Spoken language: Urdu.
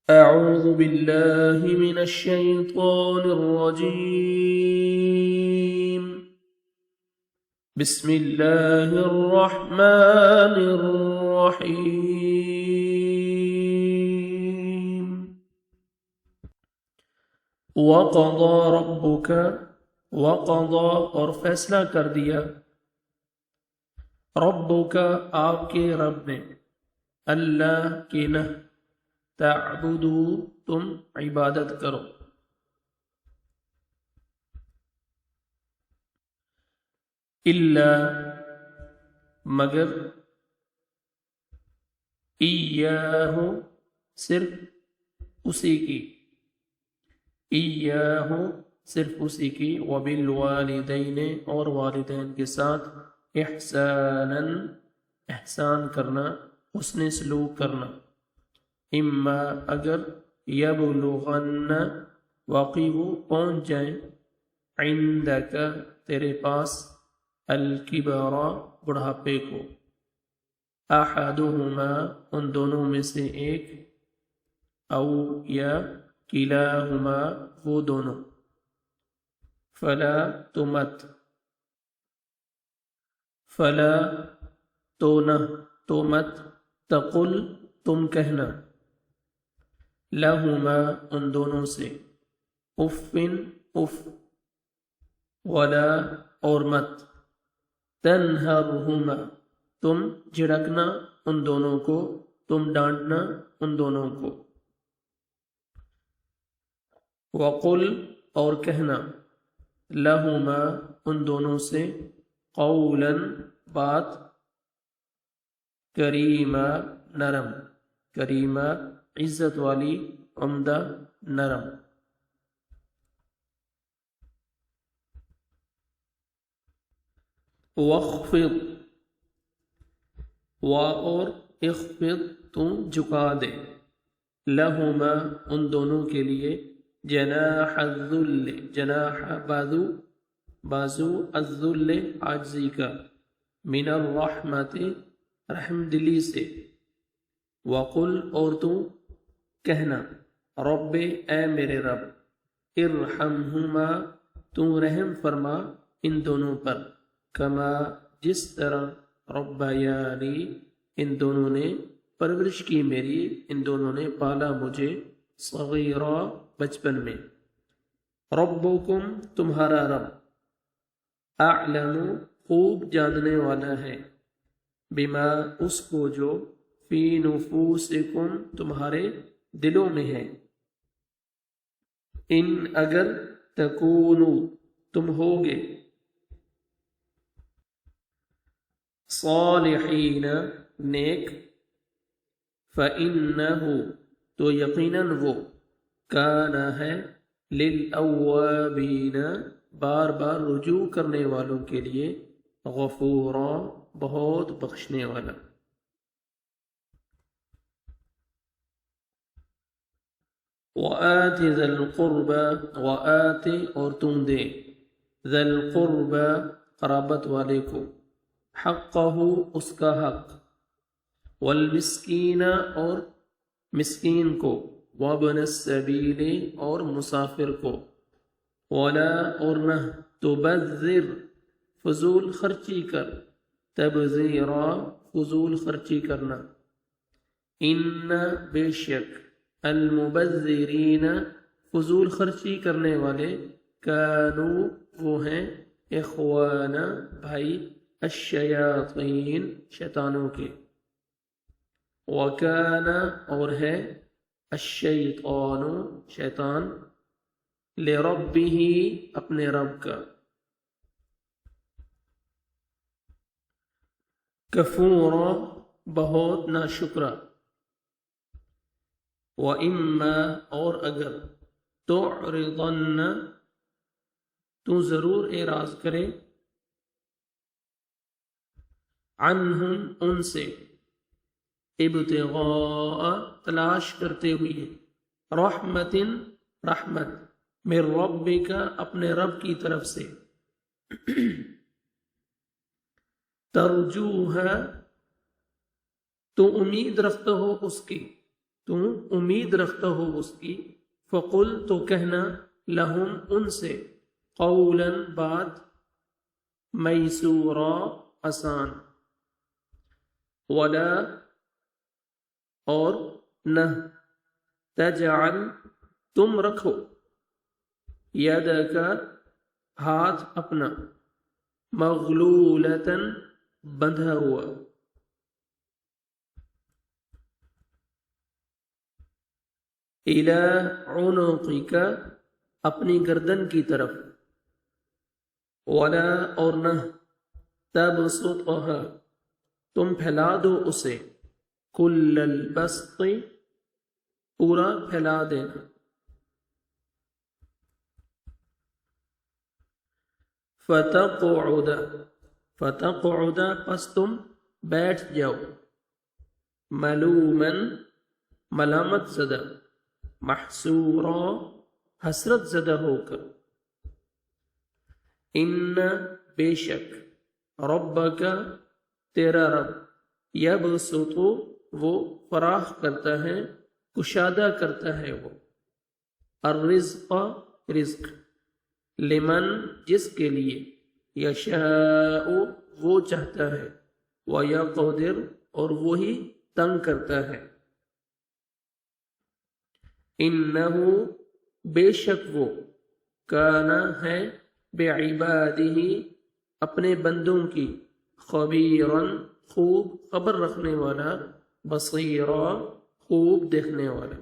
أعوذ بالله من الشيطان الرجيم. بسم الله الرحمن الرحيم. وقضى ربك، وقضى اور فیصلہ کر دیا، ربک آپ کے رب نے، اللہ کی نہ تعبدو تم عبادت کرو، الا مگر، ایاہ صرف اسی کی، ایاہ صرف اسی کی، وبالوالدین اور والدین کے ساتھ، احسانا احسان کرنا، حسن سلوک کرنا، اما اگر، یبلغن واقعی وہ پہنچ جائیں، عندک تیرے پاس، الکبر بڑھاپے کو، احدہما ان دونوں میں سے ایک، او یا کلاہما وہ دونوں، فلا تو مت، فلا تو نہ، تو مت، تقل تم کہنا، لہما ان دونوں سے، افن اف، ولا اور مت، تنہرہما تم جھڑکنا ان دونوں کو، تم ڈانٹنا ان دونوں کو، وقل اور کہنا، لہما ان دونوں سے، قولا بات، کریما نرم، کریما عزت والی، عمدہ نرم، واخفض اور اخفض تم جھکا دے، لہما ان دونوں کے لیے، جناح الذل جناح بازو الذل عاجزی کا، من الرحمت رحم دلی سے، وقل اور تو کہنا، رب اے میرے رب، ارحمہما تو رحم فرما ان دونوں پر، کما جس طرح، ربیانی ان دونوں نے پرورش کی میری، ان دونوں نے پالا مجھے، صغیرا بچپن میں، ربکم تمہارا رب، اعلم خوب جاننے والا ہے، بما اس کو جو، فی نفوسکم تمہارے دلوں میں ہے، ان اگر، تکونو تم ہوگے، صالحین نیک، فإنہ تو یقیناً وہ، کان ہے، للأوابین بار بار رجوع کرنے والوں کے لیے، غفورا بہت بخشنے والا۔ وآت ذی القربى وآت اور تم دے، ذی القربى قرابت والے کو، حقہ اس کا حق، والمسکین اور مسکین کو، وابن السبیل اور مسافر کو، ولا اور نہ، تبذر فضول خرچی کر، تبذیرا فضول خرچی کرنا، ان بے شک، المبذرین فضول خرچی کرنے والے، کانوا وہ ہیں، اخوان بھائی، الشیاطین شیطانوں کے، وکان اور ہے، الشیطان شیطان، لربہ اپنے رب کا، کفورا بہت ناشکرا، وَإِمَّا اور اگر، تُعْرِضَنَّ تو ضرور اعراض کرے، عنہم ان سے، ابتغاء تلاش کرتے ہوئے، رحمت رحمت، من ربک اپنے رب کی طرف سے، ترجوها تو امید رکھتے ہو اس کی، تم امید رکھتا ہو اس کی، فقل تو کہنا، لہم ان سے، قولا بات، میسورا آسان، ولا اور نہ، تجعل تم رکھو، یدک ہاتھ اپنا، مغلولتن بندھا ہوا، الی عنقک اپنی گردن کی طرف، ولا اور نہ، تبسطھا تم پھیلا دو اسے، کل البسط پورا پھیلا دینا، فتقعد پس تم بیٹھ جاؤ، ملومن ملامت زدہ، محسورا حسرت زدہ ہو کر، ان بے شک، ربک تیرا رب، یبسط وہ فراخ کرتا ہے، کشادہ کرتا ہے وہ، الرزق رزق، لمن جس کے لیے، یشاء وہ چاہتا ہے، ویقدر اور وہی تنگ کرتا ہے، انہ بے شک وہ، کان ہے، بعبادہ اپنے بندوں کی، خبیراً خوب خبر رکھنے والا، بصیرا خوب دیکھنے والا۔